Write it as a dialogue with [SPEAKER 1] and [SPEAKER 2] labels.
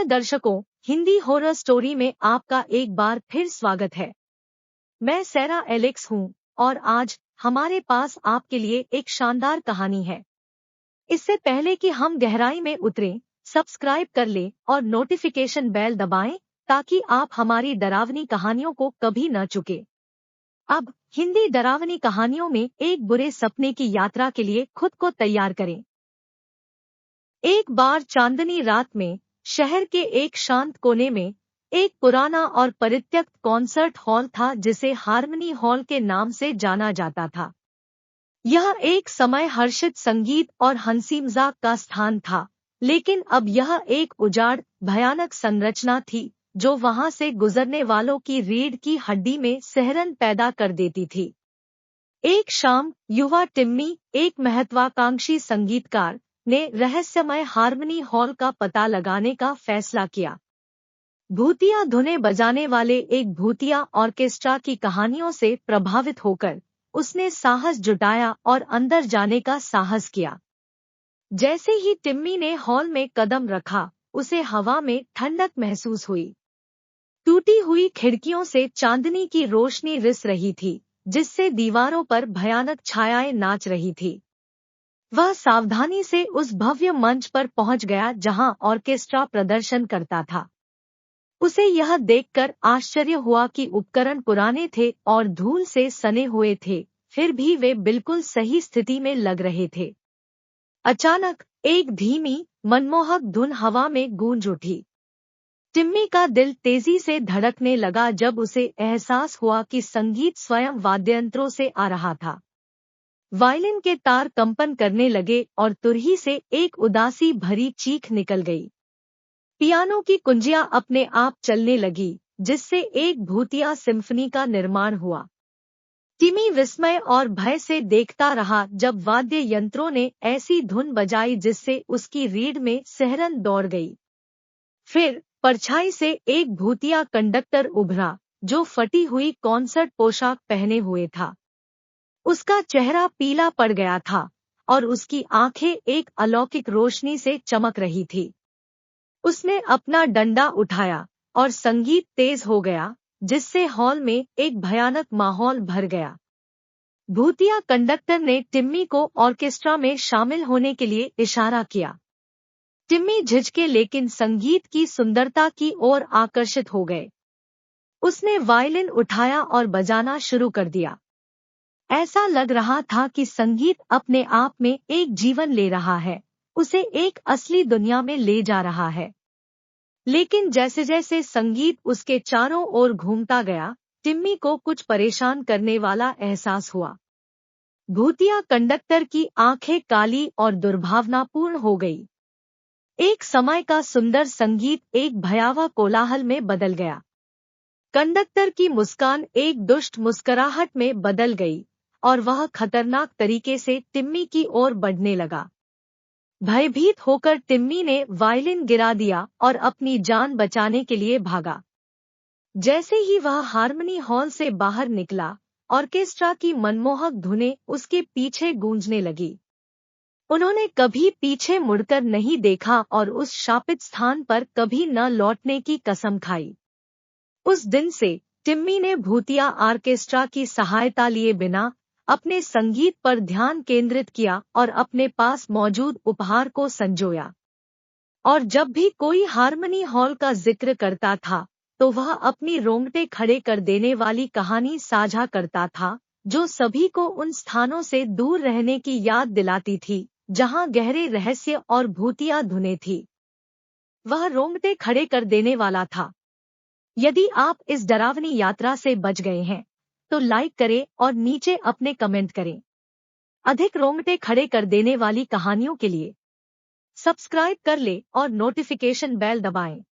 [SPEAKER 1] प्रिय दर्शकों, Hindi horror story में आपका एक बार फिर स्वागत है। मैं सैरा एलेक्स हूँ और आज हमारे पास आपके लिए एक शानदार कहानी है। इससे पहले कि हम गहराई में उतरें, सब्सक्राइब कर लें और नोटिफिकेशन बेल दबाएं ताकि आप हमारी डरावनी कहानियों को कभी न चुके। अब हिंदी डरावनी कहानियों में एक बुरे सपने की यात्रा के लिए खुद को तैयार करें। एक बार चांदनी रात में शहर के एक शांत कोने में एक पुराना और परित्यक्त कॉन्सर्ट हॉल था जिसे हार्मनी हॉल के नाम से जाना जाता था। यह एक समय हर्षित संगीत और हंसी मजाक का स्थान था, लेकिन अब यह एक उजाड़ भयानक संरचना थी जो वहां से गुजरने वालों की रीढ़ की हड्डी में सिहरन पैदा कर देती थी। एक शाम युवा टिम्मी, एक महत्वाकांक्षी संगीतकार, ने रहस्यमय हार्मनी हॉल का पता लगाने का फैसला किया। भूतिया धुनें बजाने वाले एक भूतिया ऑर्केस्ट्रा की कहानियों से प्रभावित होकर उसने साहस जुटाया और अंदर जाने का साहस किया। जैसे ही टिम्मी ने हॉल में कदम रखा, उसे हवा में ठंडक महसूस हुई। टूटी हुई खिड़कियों से चांदनी की रोशनी रिस रही थी, जिससे दीवारों पर भयानक छायाएं नाच रही थी। वह सावधानी से उस भव्य मंच पर पहुंच गया जहां ऑर्केस्ट्रा प्रदर्शन करता था। उसे यह देखकर आश्चर्य हुआ कि उपकरण पुराने थे और धूल से सने हुए थे, फिर भी वे बिल्कुल सही स्थिति में लग रहे थे। अचानक एक धीमी, मनमोहक धुन हवा में गूंज उठी। टिम्मी का दिल तेजी से धड़कने लगा जब उसे एहसास हुआ कि संगीत स्वयं वाद्ययंत्रों से आ रहा था। वायलिन के तार कंपन करने लगे और तुरही से एक उदासी भरी चीख निकल गई। पियानो की कुंजियां अपने आप चलने लगी, जिससे एक भूतिया सिम्फनी का निर्माण हुआ। टिमी विस्मय और भय से देखता रहा जब वाद्य यंत्रों ने ऐसी धुन बजाई जिससे उसकी रीढ़ में सिहरन दौड़ गई। फिर परछाई से एक भूतिया कंडक्टर उभरा, जो फटी हुई कॉन्सर्ट पोशाक पहने हुए था। उसका चेहरा पीला पड़ गया था और उसकी आंखें एक अलौकिक रोशनी से चमक रही थी। उसने अपना डंडा उठाया और संगीत तेज हो गया, जिससे हॉल में एक भयानक माहौल भर गया। भूतिया कंडक्टर ने टिम्मी को ऑर्केस्ट्रा में शामिल होने के लिए इशारा किया। टिम्मी झिझके लेकिन संगीत की सुंदरता की ओर आकर्षित हो गए। उसने वायलिन उठाया और बजाना शुरू कर दिया। ऐसा लग रहा था कि संगीत अपने आप में एक जीवन ले रहा है, उसे एक असली दुनिया में ले जा रहा है। लेकिन जैसे जैसे संगीत उसके चारों ओर घूमता गया, टिम्मी को कुछ परेशान करने वाला एहसास हुआ। भूतिया कंडक्टर की आंखें काली और दुर्भावनापूर्ण हो गई। एक समय का सुंदर संगीत एक भयावह कोलाहल में बदल गया। कंडक्टर की मुस्कान एक दुष्ट मुस्कुराहट में बदल गई और वह खतरनाक तरीके से टिम्मी की ओर बढ़ने लगा। भयभीत होकर टिम्मी ने वायलिन गिरा दिया और अपनी जान बचाने के लिए भागा। जैसे ही वह हार्मनी हॉल से बाहर निकला, ऑर्केस्ट्रा की मनमोहक धुनें उसके पीछे गूंजने लगी। उन्होंने कभी पीछे मुड़कर नहीं देखा और उस शापित स्थान पर कभी न लौटने की कसम खाई। उस दिन से टिम्मी ने भूतिया ऑर्केस्ट्रा की सहायता लिए बिना अपने संगीत पर ध्यान केंद्रित किया और अपने पास मौजूद उपहार को संजोया। और जब भी कोई हार्मनी हॉल का जिक्र करता था, तो वह अपनी रोंगटे खड़े कर देने वाली कहानी साझा करता था, जो सभी को उन स्थानों से दूर रहने की याद दिलाती थी, जहां गहरे रहस्य और भूतिया धुनें थी। वह रोंगटे खड़े कर देने वाला था। यदि आप इस डरावनी यात्रा से बच गए हैं, तो लाइक करें और नीचे अपने कमेंट करें। अधिक रोंगटे खड़े कर देने वाली कहानियों के लिए सब्सक्राइब कर लें और नोटिफिकेशन बेल दबाएं।